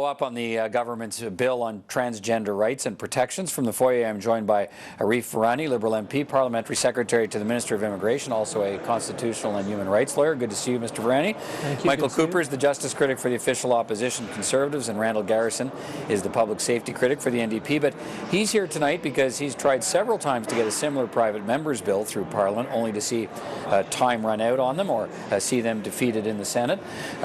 Up on the government's bill on transgender rights and protections. From the foyer, I'm joined by Arif Virani, Liberal MP, Parliamentary Secretary to the Minister of Immigration, also a constitutional and human rights lawyer. Good to see you, Mr. Virani. Thank you. Michael Cooper is the Justice Critic for the official opposition Conservatives, and Randall Garrison is the Public Safety Critic for the NDP. But he's here tonight because he's tried several times to get a similar private member's bill through Parliament, only to see time run out on them or see them defeated in the Senate.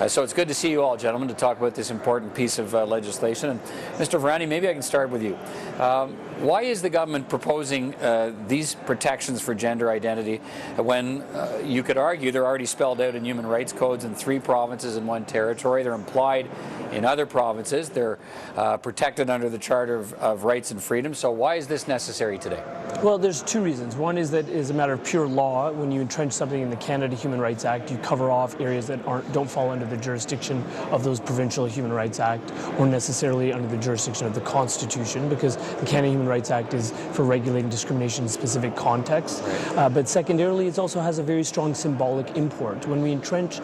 So it's good to see you all, gentlemen, to talk about this important piece of legislation. And Mr. Virani, maybe I can start with you. Why is the government proposing these protections for gender identity when you could argue they're already spelled out in human rights codes in 3 provinces and 1 territory? They're implied in other provinces. They're protected under the Charter of Rights and Freedoms. So why is this necessary today? Well, there's 2 reasons. One is that is a matter of pure law. When you entrench something in the Canada Human Rights Act, you cover off areas that don't fall under the jurisdiction of those provincial Human Rights Act or necessarily under the jurisdiction of the Constitution, because the Canada Human Rights Act is for regulating discrimination in specific contexts. Right. But secondarily, it also has a very strong symbolic import. When we entrench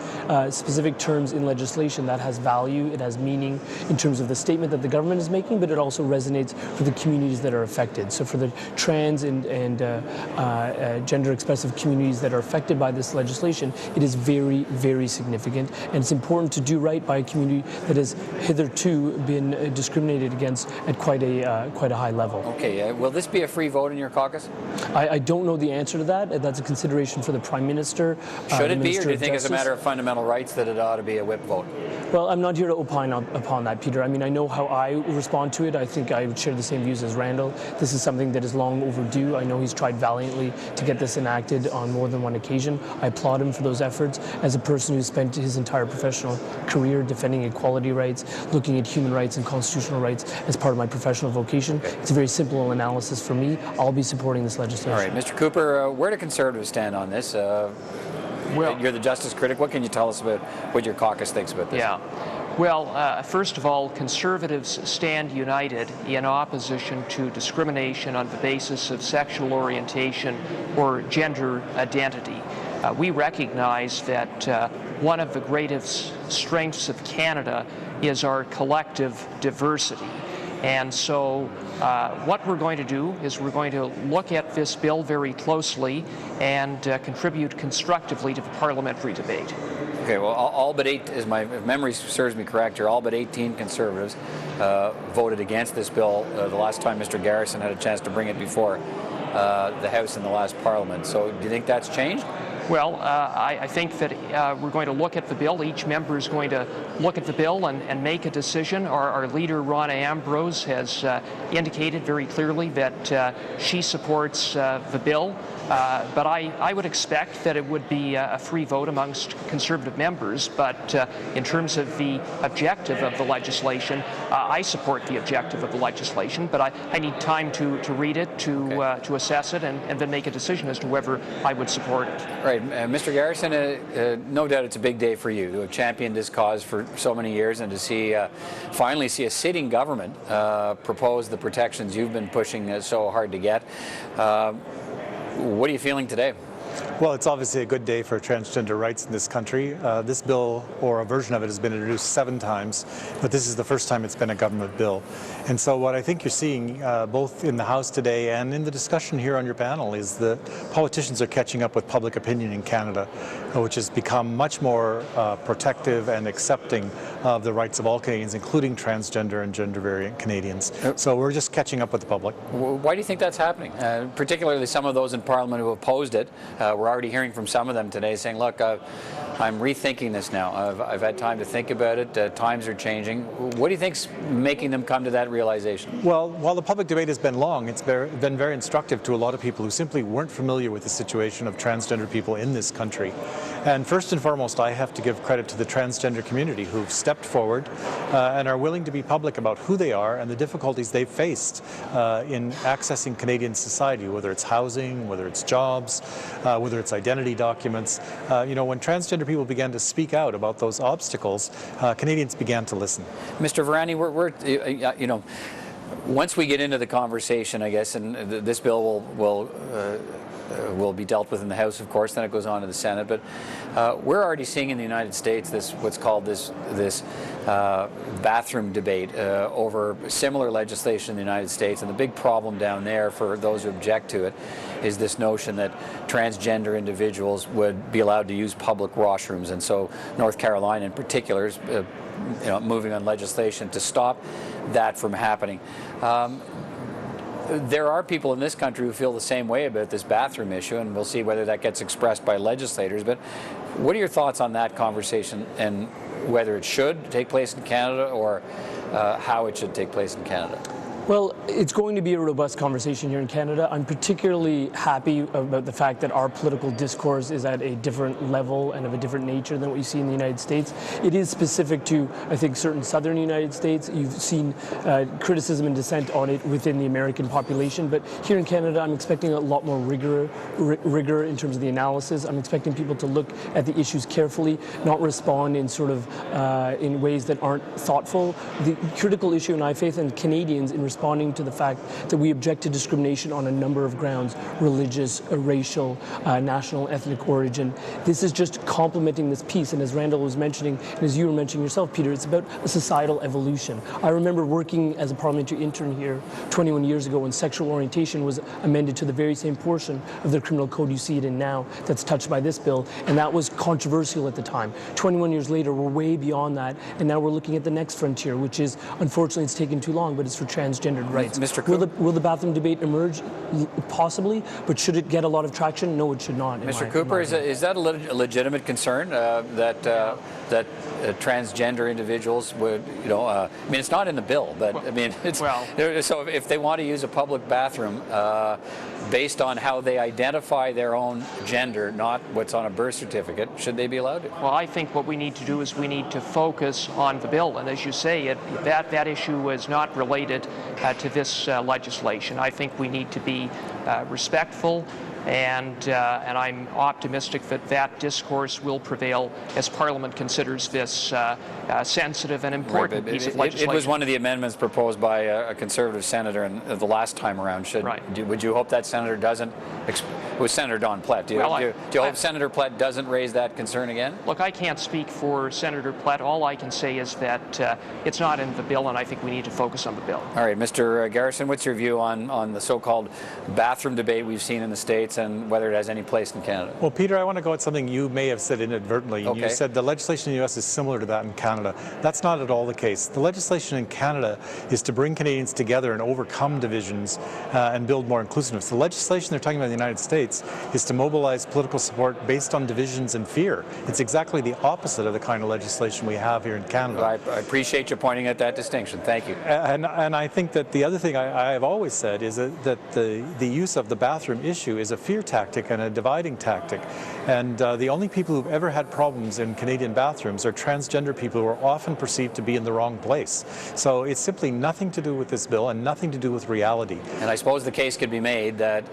specific terms in legislation, that has value, it has meaning in terms of the statement that the government is making, but it also resonates for the communities that are affected. So for the trans and gender expressive communities that are affected by this legislation, it is very, very significant, and it's important to do right by a community that has hitherto been discriminated against at quite a high level. Okay, will this be a free vote in your caucus? I don't know the answer to that. That's a consideration for the Prime Minister. Should it be, or do you think it's a matter of fundamental rights that it ought to be a whip vote? Well, I'm not here to opine upon that, Peter. I mean, I know how I respond to it. I think I would share the same views as Randall. This is something that is long overdue. I know he's tried valiantly to get this enacted on more than one occasion. I applaud him for those efforts. As a person who's spent his entire professional career defending equality rights, looking at human rights and constitutional rights as part of my professional vocation, it's a very simple analysis for me. I'll be supporting this legislation. All right, Mr. Cooper, where do Conservatives stand on this? Well, you're the Justice Critic. What can you tell us about what your caucus thinks about this? Yeah. Well, first of all, Conservatives stand united in opposition to discrimination on the basis of sexual orientation or gender identity. We recognize that one of the greatest strengths of Canada is our collective diversity. And so what we're going to do is we're going to look at this bill very closely and contribute constructively to the parliamentary debate. Okay, well, all but 8, if memory serves me correct here, all but 18 Conservatives voted against this bill the last time Mr. Garrison had a chance to bring it before the House in the last Parliament. So do you think that's changed? Well, I think that we're going to look at the bill. Each member is going to look at the bill and make a decision. Our leader, Rona Ambrose, has indicated very clearly that she supports the bill. But I would expect that it would be a free vote amongst Conservative members. But in terms of the objective of the legislation, I support the objective of the legislation. But I need time to read it, to assess it, and then make a decision as to whether I would support it. Right. Mr. Garrison, no doubt it's a big day for you to have championed this cause for so many years and to finally see a sitting government propose the protections you've been pushing so hard to get. What are you feeling today? Well, it's obviously a good day for transgender rights in this country. This bill, or a version of it, has been introduced 7 times, but this is the first time it's been a government bill. And so what I think you're seeing, both in the House today and in the discussion here on your panel, is that politicians are catching up with public opinion in Canada, which has become much more protective and accepting of the rights of all Canadians, including transgender and gender variant Canadians. So we're just catching up with the public. Why do you think that's happening? Particularly some of those in Parliament who opposed it. We're already hearing from some of them today saying, look, I'm rethinking this now. I've had time to think about it. Times are changing. What do you think's making them come to that realization? Well, while the public debate has been long, it's been very instructive to a lot of people who simply weren't familiar with the situation of transgender people in this country. And first and foremost, I have to give credit to the transgender community who've stepped forward and are willing to be public about who they are and the difficulties they've faced in accessing Canadian society, whether it's housing, whether it's jobs, whether it's identity documents. When transgender people began to speak out about those obstacles, Canadians began to listen. Mr. Virani, we're once we get into the conversation, I guess, and this bill will be dealt with in the House, of course, then it goes on to the Senate. But we're already seeing in the United States what's called this bathroom debate over similar legislation in the United States, and the big problem down there for those who object to it is this notion that transgender individuals would be allowed to use public washrooms, and so North Carolina in particular is moving on legislation to stop that from happening. There are people in this country who feel the same way about this bathroom issue, and we'll see whether that gets expressed by legislators. But what are your thoughts on that conversation, and whether it should take place in Canada, or how it should take place in Canada? Well, it's going to be a robust conversation here in Canada. I'm particularly happy about the fact that our political discourse is at a different level and of a different nature than what you see in the United States. It is specific to, I think, certain southern United States. You've seen criticism and dissent on it within the American population, but here in Canada, I'm expecting a lot more rigor in terms of the analysis. I'm expecting people to look at the issues carefully, not respond in sort of in ways that aren't thoughtful. The critical issue in iFaith and Canadians in responding to the fact that we object to discrimination on a number of grounds: religious, racial, national, ethnic origin. This is just complementing this piece, and as Randall was mentioning, and as you were mentioning yourself, Peter, it's about a societal evolution. I remember working as a parliamentary intern here 21 years ago when sexual orientation was amended to the very same portion of the criminal code you see it in now that's touched by this bill, and that was controversial at the time. 21 years later, we're way beyond that, and now we're looking at the next frontier, which is, unfortunately, it's taken too long, but it's for transgendered rights. Mr. Will the bathroom debate emerge? Possibly, but should it get a lot of traction? No, it should not. Mr. Cooper, is that a legitimate concern that transgender individuals would, I mean, it's not in the bill, but I mean, so if they want to use a public bathroom based on how they identify their own gender, not what's on a birth certificate, should they be allowed to? Well, I think what we need to do is we need to focus on the bill, and as you say, that issue is not related to this legislation. I think we need to be respectful, and I'm optimistic that discourse will prevail as Parliament considers this sensitive and important piece of legislation. It was one of the amendments proposed by a Conservative senator the last time around. Would you hope that senator doesn't? It was Senator Don Plett. Do you hope Senator Plett doesn't raise that concern again? Look, I can't speak for Senator Plett. All I can say is that it's not in the bill, and I think we need to focus on the bill. All right, Mr. Garrison, what's your view on the so-called bathroom debate we've seen in the States, and whether it has any place in Canada? Well, Peter, I want to go at something you may have said inadvertently. Okay. You said the legislation in the U.S. is similar to that in Canada. That's not at all the case. The legislation in Canada is to bring Canadians together and overcome divisions and build more inclusiveness. The legislation they're talking about in the United States is to mobilize political support based on divisions and fear. It's exactly the opposite of the kind of legislation we have here in Canada. I appreciate you pointing at that distinction. Thank you. And I think that the other thing I have always said is that the use of the bathroom issue is a fear tactic and a dividing tactic. And the only people who've ever had problems in Canadian bathrooms are transgender people who are often perceived to be in the wrong place. So it's simply nothing to do with this bill and nothing to do with reality. And I suppose the case could be made that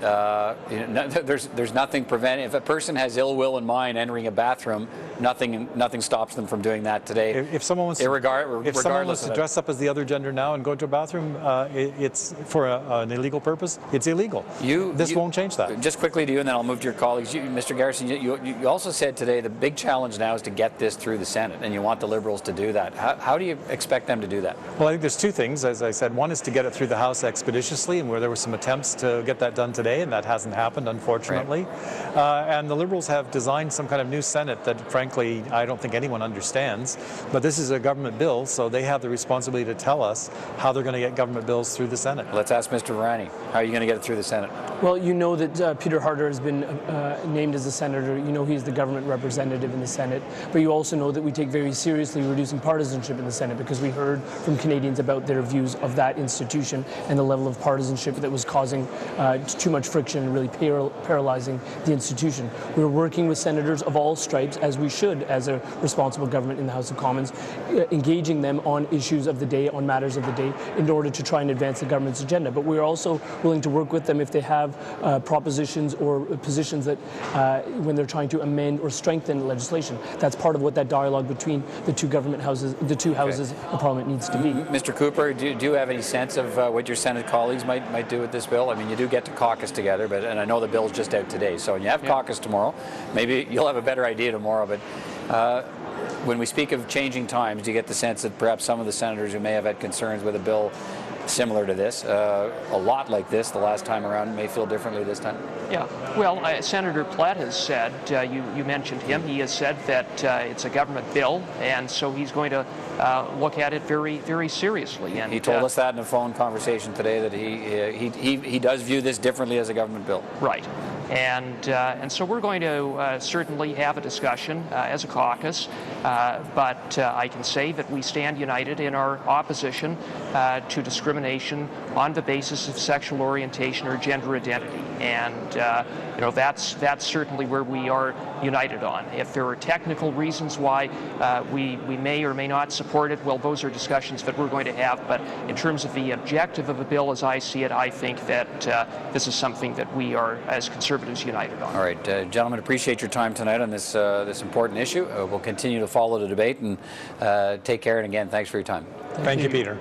there's nothing preventing, if a person has ill will in mind entering a bathroom, nothing stops them from doing that today. If someone wants to dress up as the other gender now and go to a bathroom, it's for an illegal purpose, it's illegal. This won't change that. Just quickly to you, and then I'll move to your colleagues. Mr. Garrison, you also said today the big challenge now is to get this through the Senate, and you want the Liberals to do that. How do you expect them to do that? Well, I think there's two things, as I said. One is to get it through the House expeditiously, and where there were some attempts to get that done today, and that hasn't happened, unfortunately. Right. And the Liberals have designed some kind of new Senate that, frankly, I don't think anyone understands. But this is a government bill, so they have the responsibility to tell us how they're going to get government bills through the Senate. Let's ask Mr. Virani. How are you going to get it through the Senate? Well, you know that Peter Harder has been named as a senator. You know he's the government representative in the Senate. But you also know that we take very seriously reducing partisanship in the Senate, because we heard from Canadians about their views of that institution and the level of partisanship that was causing too much friction and really paralyzing the institution. We're working with senators of all stripes, as we should as a responsible government in the House of Commons, engaging them on issues of the day, on matters of the day, in order to try and advance the government's agenda. But we're also willing to work with them if they have propositions or positions that when they're trying to amend or strengthen legislation. That's part of what that dialogue between the two government houses, the two houses of Parliament needs to be. Mr. Cooper, do you have any sense of what your Senate colleagues might do with this bill? I mean, you do get to caucus together, and I know the bill's just out today, so when you have caucus tomorrow, maybe you'll have a better idea tomorrow, but when we speak of changing times, do you get the sense that perhaps some of the senators who may have had concerns with a bill similar to this, a lot like this the last time around, may feel differently this time? Yeah, well, Senator Platt has said, you mentioned him, he has said that it's a government bill, and so he's going to look at it very, very seriously. And he told us that in a phone conversation today, that he does view this differently as a government bill. Right. And so we're going to certainly have a discussion as a caucus, but I can say that we stand united in our opposition to discrimination on the basis of sexual orientation or gender identity, and that's certainly where we are united on. If there are technical reasons why we may or may not support it, well, those are discussions that we're going to have. But in terms of the objective of a bill, as I see it, I think that this is something that we are, as Conservatives, united on. All right, gentlemen, appreciate your time tonight on this this important issue. We'll continue to follow the debate, and take care. And again, thanks for your time. Thank you, Peter.